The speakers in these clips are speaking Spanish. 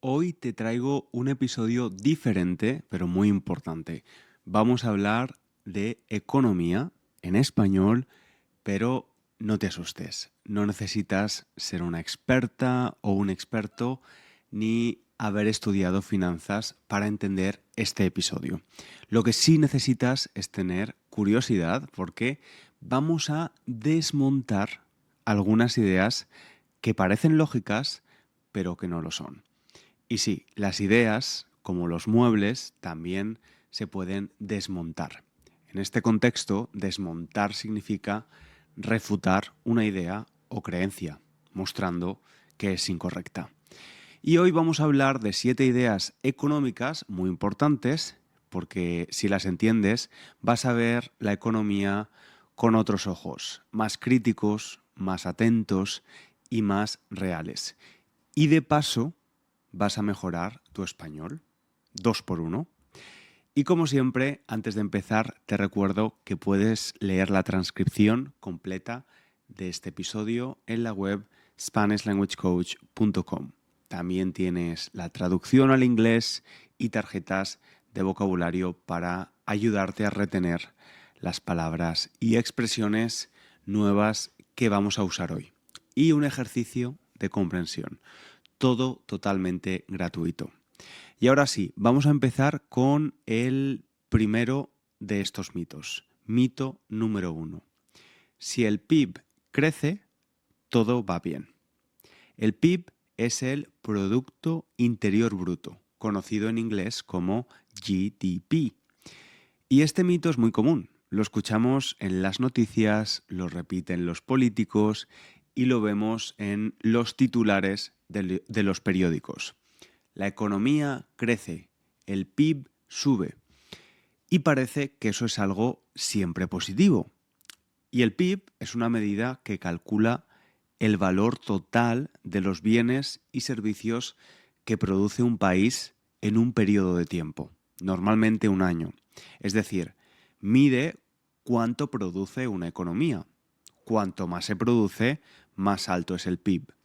Hoy te traigo un episodio diferente, pero muy importante. Vamos a hablar de economía en español, pero no te asustes. No necesitas ser una experta o un experto ni haber estudiado finanzas para entender este episodio. Lo que sí necesitas es tener curiosidad porque vamos a desmontar algunas ideas que parecen lógicas, pero que no lo son. Y sí, las ideas, como los muebles, también se pueden desmontar. En este contexto, desmontar significa refutar una idea o creencia, mostrando que es incorrecta. Y hoy vamos a hablar de 7 ideas económicas muy importantes, porque si las entiendes, vas a ver la economía con otros ojos, más críticos, más atentos y más reales. Y de paso, vas a mejorar tu español. 2 por 1. Y como siempre, antes de empezar, te recuerdo que puedes leer la transcripción completa de este episodio en la web SpanishLanguageCoach.com. También tienes la traducción al inglés y tarjetas de vocabulario para ayudarte a retener las palabras y expresiones nuevas que vamos a usar hoy. Y un ejercicio de comprensión. Todo totalmente gratuito. Y ahora sí, vamos a empezar con el primero de estos mitos. Mito número 1. Si el PIB crece, todo va bien. El PIB es el Producto Interior Bruto, conocido en inglés como GDP. Y este mito es muy común. Lo escuchamos en las noticias, lo repiten los políticos y lo vemos en los titulares de los periódicos. La economía crece, el PIB sube. Y parece que eso es algo siempre positivo. Y el PIB es una medida que calcula el valor total de los bienes y servicios que produce un país en un periodo de tiempo, normalmente un año. Es decir, mide cuánto produce una economía. Cuanto más se produce, más alto es el PIB.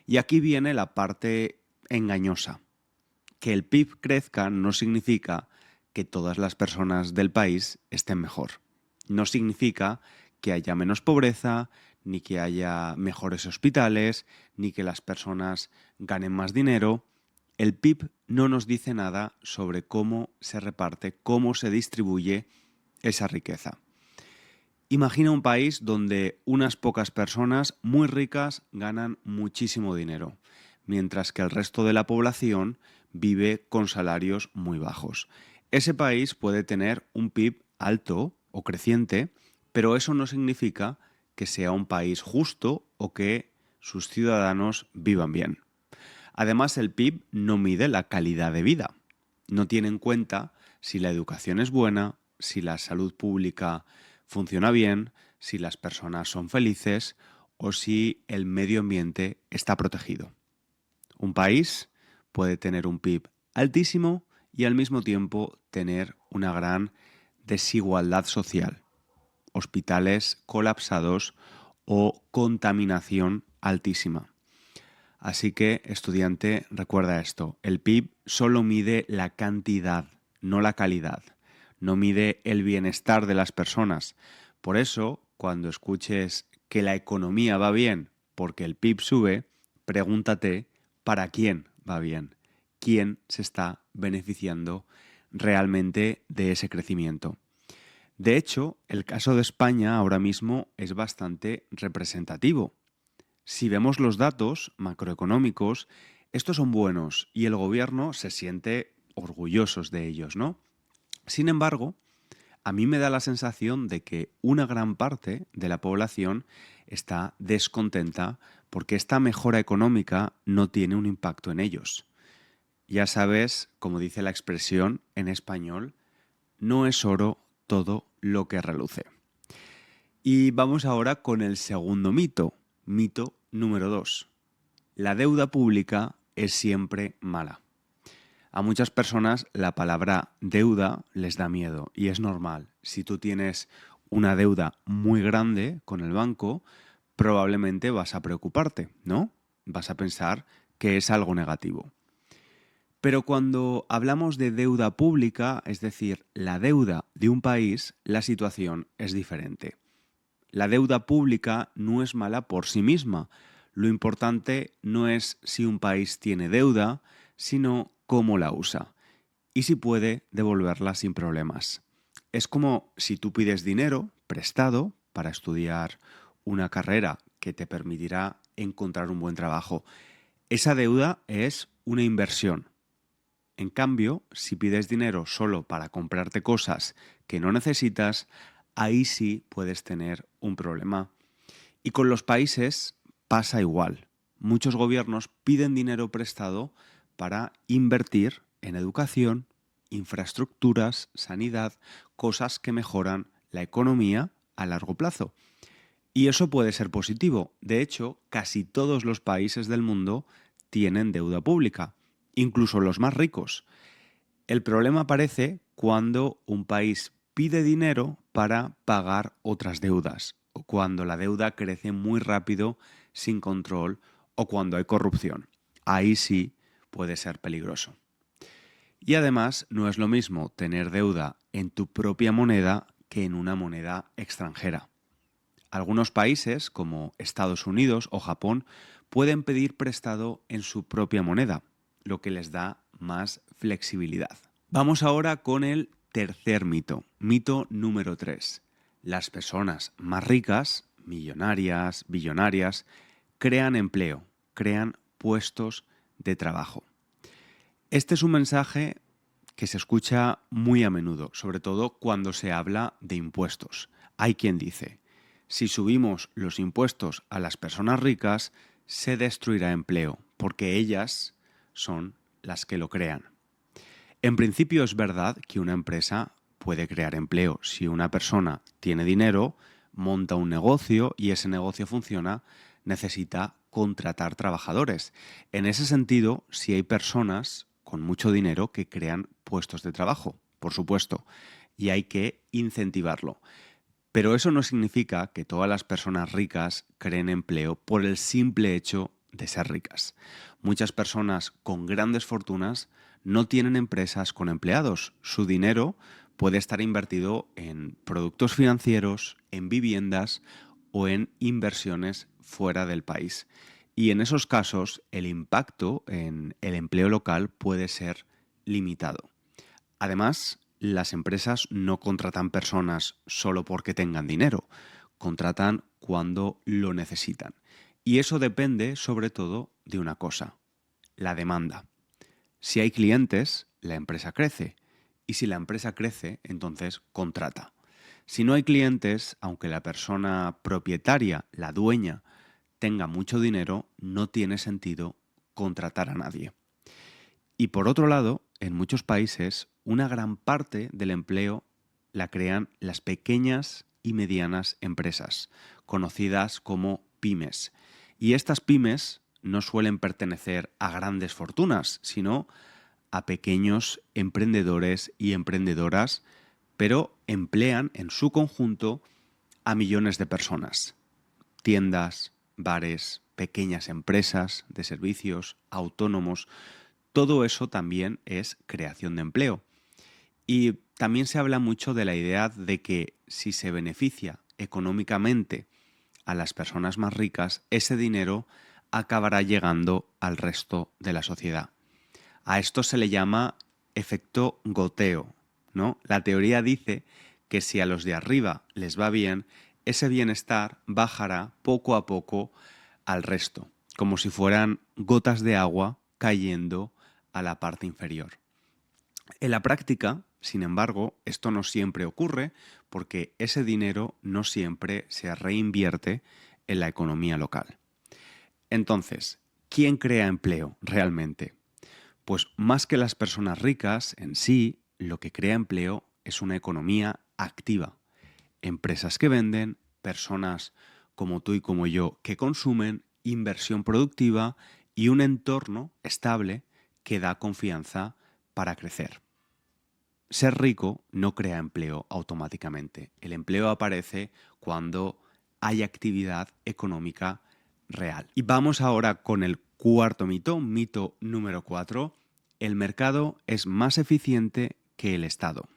Y aquí viene la parte engañosa. Que el PIB crezca no significa que todas las personas del país estén mejor. No significa que haya menos pobreza, ni que haya mejores hospitales, ni que las personas ganen más dinero. El PIB no nos dice nada sobre cómo se reparte, cómo se distribuye esa riqueza. Imagina un país donde unas pocas personas muy ricas ganan muchísimo dinero, mientras que el resto de la población vive con salarios muy bajos. Ese país puede tener un PIB alto o creciente, pero eso no significa que sea un país justo o que sus ciudadanos vivan bien. Además, el PIB no mide la calidad de vida. No tiene en cuenta si la educación es buena, si la salud pública funciona bien, si las personas son felices o si el medio ambiente está protegido. Un país puede tener un PIB altísimo y al mismo tiempo tener una gran desigualdad social, hospitales colapsados o contaminación altísima. Así que, estudiante, recuerda esto, el PIB solo mide la cantidad, no la calidad. No mide el bienestar de las personas. Por eso, cuando escuches que la economía va bien porque el PIB sube, pregúntate ¿para quién va bien? ¿Quién se está beneficiando realmente de ese crecimiento? De hecho, el caso de España ahora mismo es bastante representativo. Si vemos los datos macroeconómicos, estos son buenos y el gobierno se siente orgullosos de ellos, ¿no? Sin embargo, a mí me da la sensación de que una gran parte de la población está descontenta porque esta mejora económica no tiene un impacto en ellos. Ya sabes, como dice la expresión en español, no es oro todo lo que reluce. Y vamos ahora con el segundo mito, mito número 2. La deuda pública es siempre mala. A muchas personas la palabra deuda les da miedo y es normal. Si tú tienes una deuda muy grande con el banco, probablemente vas a preocuparte, ¿no? Vas a pensar que es algo negativo. Pero cuando hablamos de deuda pública, es decir, la deuda de un país, la situación es diferente. La deuda pública no es mala por sí misma. Lo importante no es si un país tiene deuda, sino cómo la usa y si puede devolverla sin problemas. Es como si tú pides dinero prestado para estudiar una carrera que te permitirá encontrar un buen trabajo. Esa deuda es una inversión. En cambio, si pides dinero solo para comprarte cosas que no necesitas, ahí sí puedes tener un problema. Y con los países pasa igual. Muchos gobiernos piden dinero prestado para invertir en educación, infraestructuras, sanidad, cosas que mejoran la economía a largo plazo. Y eso puede ser positivo. De hecho, casi todos los países del mundo tienen deuda pública, incluso los más ricos. El problema aparece cuando un país pide dinero para pagar otras deudas, o cuando la deuda crece muy rápido, sin control, o cuando hay corrupción. Ahí sí puede ser peligroso. Y además no es lo mismo tener deuda en tu propia moneda que en una moneda extranjera. Algunos países, como Estados Unidos o Japón, pueden pedir prestado en su propia moneda, lo que les da más flexibilidad. Vamos ahora con el tercer mito, mito número 3. Las personas más ricas, millonarias, billonarias, crean empleo, crean puestos de trabajo. Este es un mensaje que se escucha muy a menudo, sobre todo cuando se habla de impuestos. Hay quien dice, si subimos los impuestos a las personas ricas, se destruirá empleo, porque ellas son las que lo crean. En principio es verdad que una empresa puede crear empleo. Si una persona tiene dinero, monta un negocio y ese negocio funciona, necesita contratar trabajadores. En ese sentido, si hay personas con mucho dinero que crean puestos de trabajo, por supuesto, y hay que incentivarlo. Pero eso no significa que todas las personas ricas creen empleo por el simple hecho de ser ricas. Muchas personas con grandes fortunas no tienen empresas con empleados. Su dinero puede estar invertido en productos financieros, en viviendas o en inversiones fuera del país. Y en esos casos el impacto en el empleo local puede ser limitado. Además, las empresas no contratan personas solo porque tengan dinero, contratan cuando lo necesitan. Y eso depende sobre todo de una cosa, la demanda. Si hay clientes, la empresa crece. Y si la empresa crece, entonces contrata. Si no hay clientes, aunque la persona propietaria, la dueña, tenga mucho dinero, no tiene sentido contratar a nadie. Y por otro lado, en muchos países, una gran parte del empleo la crean las pequeñas y medianas empresas, conocidas como pymes. Y estas pymes no suelen pertenecer a grandes fortunas, sino a pequeños emprendedores y emprendedoras, pero emplean en su conjunto a millones de personas. Tiendas, bares, pequeñas empresas de servicios, autónomos, todo eso también es creación de empleo. Y también se habla mucho de la idea de que si se beneficia económicamente a las personas más ricas, ese dinero acabará llegando al resto de la sociedad. A esto se le llama efecto goteo, ¿no? La teoría dice que si a los de arriba les va bien, ese bienestar bajará poco a poco al resto, como si fueran gotas de agua cayendo a la parte inferior. En la práctica, sin embargo, esto no siempre ocurre porque ese dinero no siempre se reinvierte en la economía local. Entonces, ¿quién crea empleo realmente? Pues más que las personas ricas en sí, lo que crea empleo es una economía activa. Empresas que venden, personas como tú y como yo que consumen, inversión productiva y un entorno estable que da confianza para crecer. Ser rico no crea empleo automáticamente. El empleo aparece cuando hay actividad económica real. Y vamos ahora con el cuarto mito, mito número 4. el mercado es más eficiente que el Estado.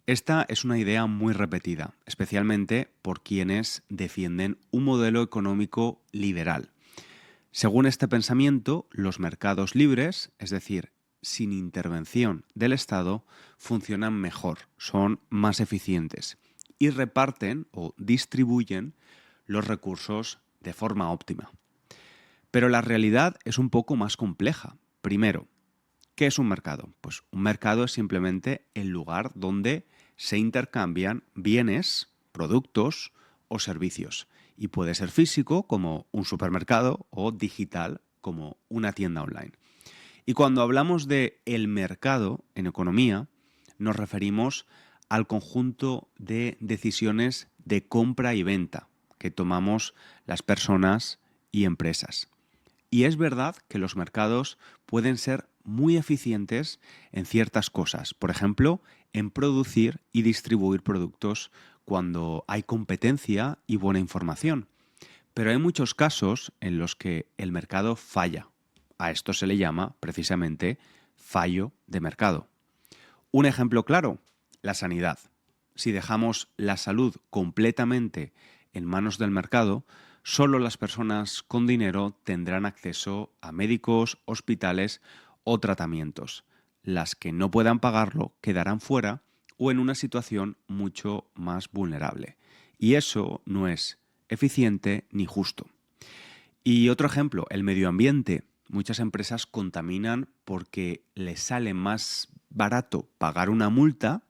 Esta es una idea muy repetida, especialmente por quienes defienden un modelo económico liberal. Según este pensamiento, los mercados libres, es decir, sin intervención del Estado, funcionan mejor, son más eficientes y reparten o distribuyen los recursos de forma óptima. Pero la realidad es un poco más compleja. Primero, ¿qué es un mercado? Pues un mercado es simplemente el lugar donde se intercambian bienes, productos o servicios. Y puede ser físico, como un supermercado, o digital, como una tienda online. Y cuando hablamos de el mercado en economía, nos referimos al conjunto de decisiones de compra y venta que tomamos las personas y empresas. Y es verdad que los mercados pueden ser muy eficientes en ciertas cosas, por ejemplo, en producir y distribuir productos cuando hay competencia y buena información. Pero hay muchos casos en los que el mercado falla. A esto se le llama precisamente fallo de mercado. Un ejemplo claro, la sanidad. Si dejamos la salud completamente en manos del mercado, solo las personas con dinero tendrán acceso a médicos, hospitales o tratamientos. Las que no puedan pagarlo quedarán fuera o en una situación mucho más vulnerable. Y eso no es eficiente ni justo. Y otro ejemplo, el medio ambiente. Muchas empresas contaminan porque les sale más barato pagar una multa,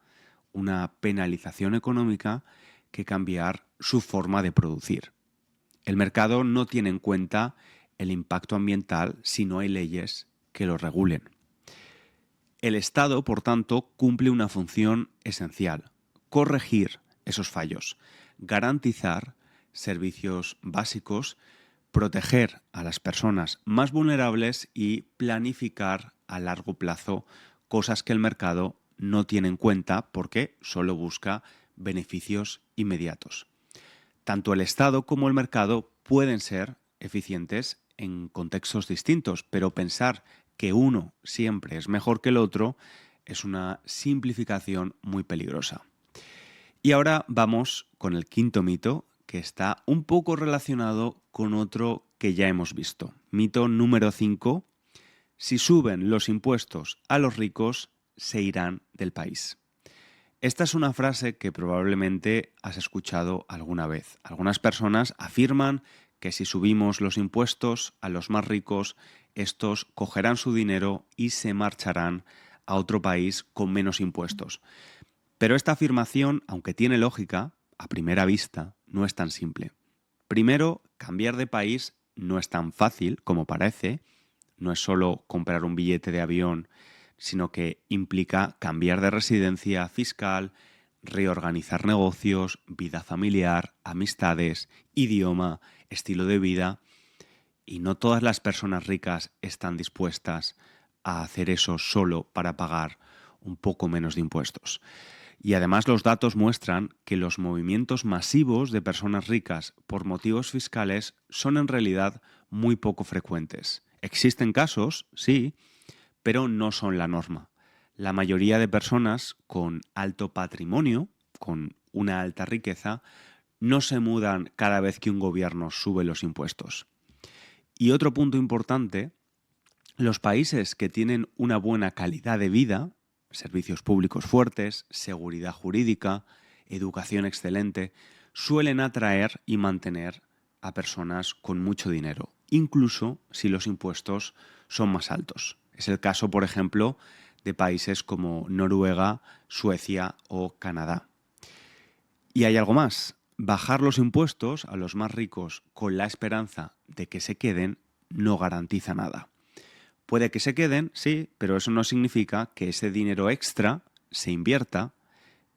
una penalización económica, que cambiar su forma de producir. El mercado no tiene en cuenta el impacto ambiental si no hay leyes que lo regulen. El Estado, por tanto, cumple una función esencial: corregir esos fallos, garantizar servicios básicos, proteger a las personas más vulnerables y planificar a largo plazo cosas que el mercado no tiene en cuenta porque solo busca beneficios inmediatos. Tanto el Estado como el mercado pueden ser eficientes en contextos distintos, pero pensar que uno siempre es mejor que el otro es una simplificación muy peligrosa. Y ahora vamos con el quinto mito, que está un poco relacionado con otro que ya hemos visto. Mito número 5. Si suben los impuestos a los ricos, se irán del país. Esta es una frase que probablemente has escuchado alguna vez. Algunas personas afirman que si subimos los impuestos a los más ricos, estos cogerán su dinero y se marcharán a otro país con menos impuestos. Pero esta afirmación, aunque tiene lógica, a primera vista no es tan simple. Primero, cambiar de país no es tan fácil como parece. No es solo comprar un billete de avión, sino que implica cambiar de residencia fiscal, reorganizar negocios, vida familiar, amistades, idioma, estilo de vida. Y no todas las personas ricas están dispuestas a hacer eso solo para pagar un poco menos de impuestos. Y además los datos muestran que los movimientos masivos de personas ricas por motivos fiscales son en realidad muy poco frecuentes. Existen casos, sí, pero no son la norma. La mayoría de personas con alto patrimonio, con una alta riqueza, no se mudan cada vez que un gobierno sube los impuestos. Y otro punto importante, los países que tienen una buena calidad de vida, servicios públicos fuertes, seguridad jurídica, educación excelente, suelen atraer y mantener a personas con mucho dinero, incluso si los impuestos son más altos. Es el caso, por ejemplo, de países como Noruega, Suecia o Canadá. Y hay algo más. Bajar los impuestos a los más ricos con la esperanza de que se queden no garantiza nada. Puede que se queden, sí, pero eso no significa que ese dinero extra se invierta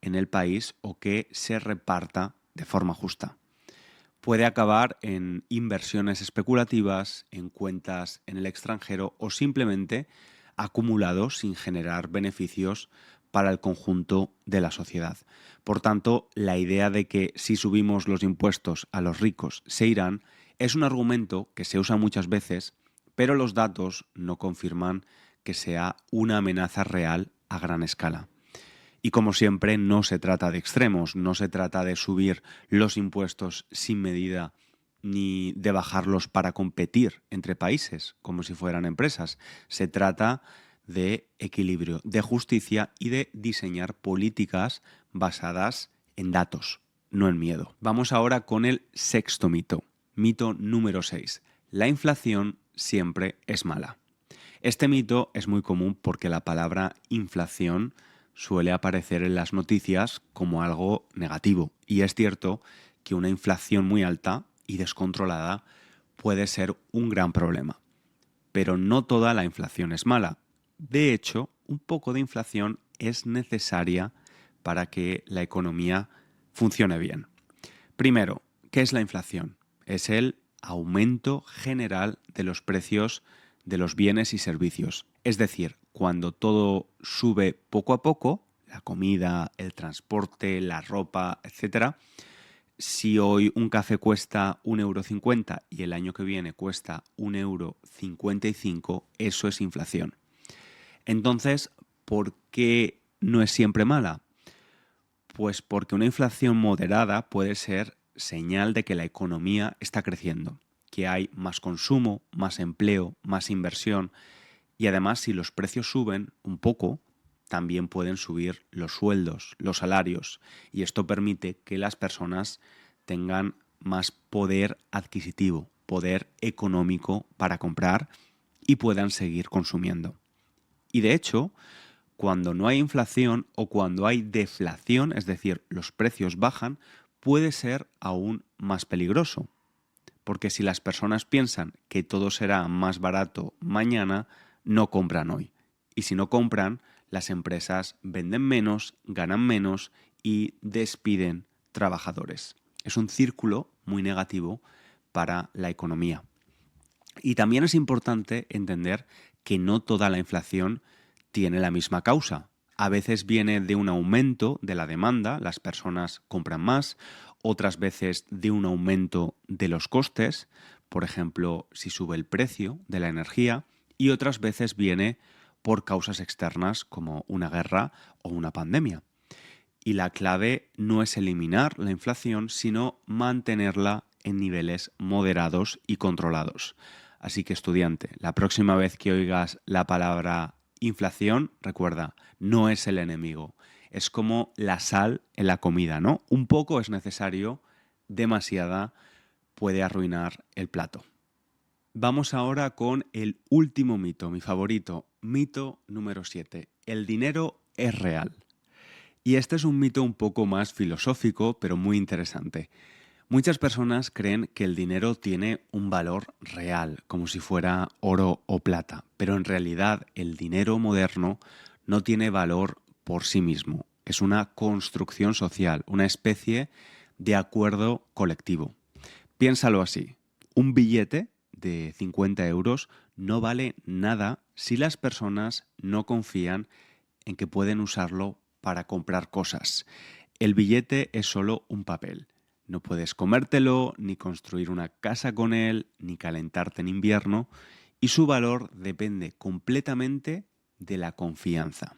en el país o que se reparta de forma justa. Puede acabar en inversiones especulativas, en cuentas en el extranjero o simplemente acumulados sin generar beneficios para el conjunto de la sociedad. Por tanto, la idea de que si subimos los impuestos a los ricos se irán es un argumento que se usa muchas veces, pero los datos no confirman que sea una amenaza real a gran escala. Y como siempre, no se trata de extremos, no se trata de subir los impuestos sin medida ni de bajarlos para competir entre países, como si fueran empresas. Se trata de equilibrio, de justicia y de diseñar políticas basadas en datos, no en miedo. Vamos ahora con el sexto mito. Mito número 6. La inflación siempre es mala. Este mito es muy común porque la palabra inflación suele aparecer en las noticias como algo negativo. Y es cierto que una inflación muy alta y descontrolada puede ser un gran problema. Pero no toda la inflación es mala. De hecho, un poco de inflación es necesaria para que la economía funcione bien. Primero, ¿qué es la inflación? Es el aumento general de los precios de los bienes y servicios. Es decir, cuando todo sube poco a poco, la comida, el transporte, la ropa, etc. Si hoy un café cuesta 1,50 € y el año que viene cuesta 1,55 €, eso es inflación. Entonces, ¿por qué no es siempre mala? Pues porque una inflación moderada puede ser señal de que la economía está creciendo, que hay más consumo, más empleo, más inversión y además si los precios suben un poco, también pueden subir los sueldos, los salarios y esto permite que las personas tengan más poder adquisitivo, poder económico para comprar y puedan seguir consumiendo. Y de hecho, cuando no hay inflación o cuando hay deflación, es decir, los precios bajan, puede ser aún más peligroso. Porque si las personas piensan que todo será más barato mañana, no compran hoy. Y si no compran, las empresas venden menos, ganan menos y despiden trabajadores. Es un círculo muy negativo para la economía. Y también es importante entender que no toda la inflación tiene la misma causa. A veces viene de un aumento de la demanda, las personas compran más, otras veces de un aumento de los costes, por ejemplo, si sube el precio de la energía, y otras veces viene por causas externas como una guerra o una pandemia. Y la clave no es eliminar la inflación, sino mantenerla en niveles moderados y controlados. Así que, estudiante, la próxima vez que oigas la palabra inflación, recuerda, no es el enemigo. Es como la sal en la comida, ¿no? Un poco es necesario, demasiada puede arruinar el plato. Vamos ahora con el último mito, mi favorito, mito número 7. El dinero es real. Y este es un mito un poco más filosófico, pero muy interesante. Muchas personas creen que el dinero tiene un valor real, como si fuera oro o plata, pero en realidad el dinero moderno no tiene valor por sí mismo. Es una construcción social, una especie de acuerdo colectivo. Piénsalo así, un billete de 50 € no vale nada si las personas no confían en que pueden usarlo para comprar cosas. El billete es solo un papel. No puedes comértelo, ni construir una casa con él, ni calentarte en invierno, y su valor depende completamente de la confianza.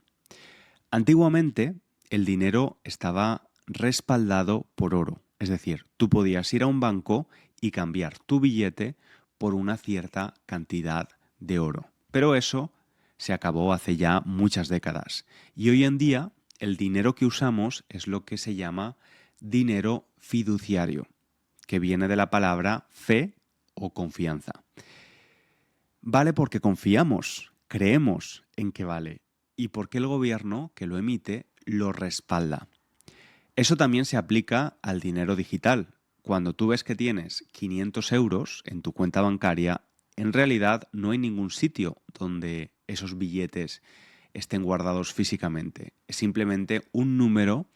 Antiguamente, el dinero estaba respaldado por oro, es decir, tú podías ir a un banco y cambiar tu billete por una cierta cantidad de oro. Pero eso se acabó hace ya muchas décadas. Y hoy en día, el dinero que usamos es lo que se llama dinero fiduciario, que viene de la palabra fe o confianza. Vale porque confiamos, creemos en que vale y porque el gobierno que lo emite lo respalda. Eso también se aplica al dinero digital. Cuando tú ves que tienes 500 € en tu cuenta bancaria, en realidad no hay ningún sitio donde esos billetes estén guardados físicamente. Es simplemente un número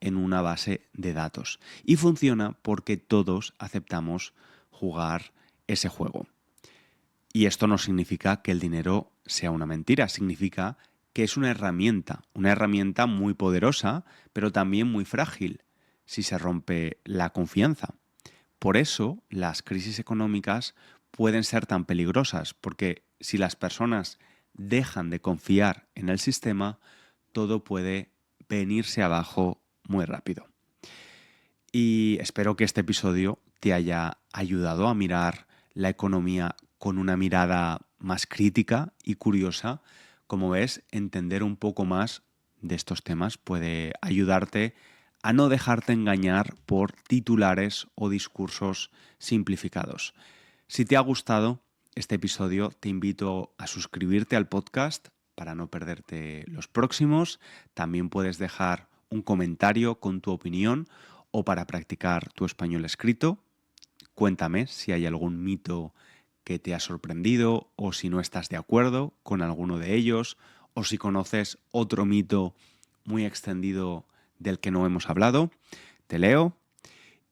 en una base de datos. Y funciona porque todos aceptamos jugar ese juego. Y esto no significa que el dinero sea una mentira, significa que es una herramienta muy poderosa, pero también muy frágil si se rompe la confianza. Por eso las crisis económicas pueden ser tan peligrosas, porque si las personas dejan de confiar en el sistema, todo puede venirse abajo muy rápido. Y espero que este episodio te haya ayudado a mirar la economía con una mirada más crítica y curiosa. Como ves, entender un poco más de estos temas puede ayudarte a no dejarte engañar por titulares o discursos simplificados. Si te ha gustado este episodio, te invito a suscribirte al podcast para no perderte los próximos. También puedes dejar un comentario con tu opinión o para practicar tu español escrito. Cuéntame si hay algún mito que te ha sorprendido o si no estás de acuerdo con alguno de ellos o si conoces otro mito muy extendido del que no hemos hablado. Te leo.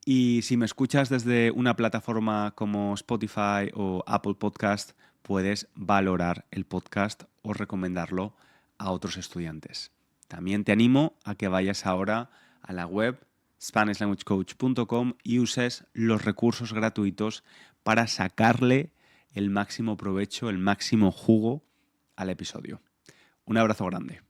Y si me escuchas desde una plataforma como Spotify o Apple Podcast, puedes valorar el podcast o recomendarlo a otros estudiantes. También te animo a que vayas ahora a la web SpanishLanguageCoach.com y uses los recursos gratuitos para sacarle el máximo provecho, el máximo jugo al episodio. Un abrazo grande.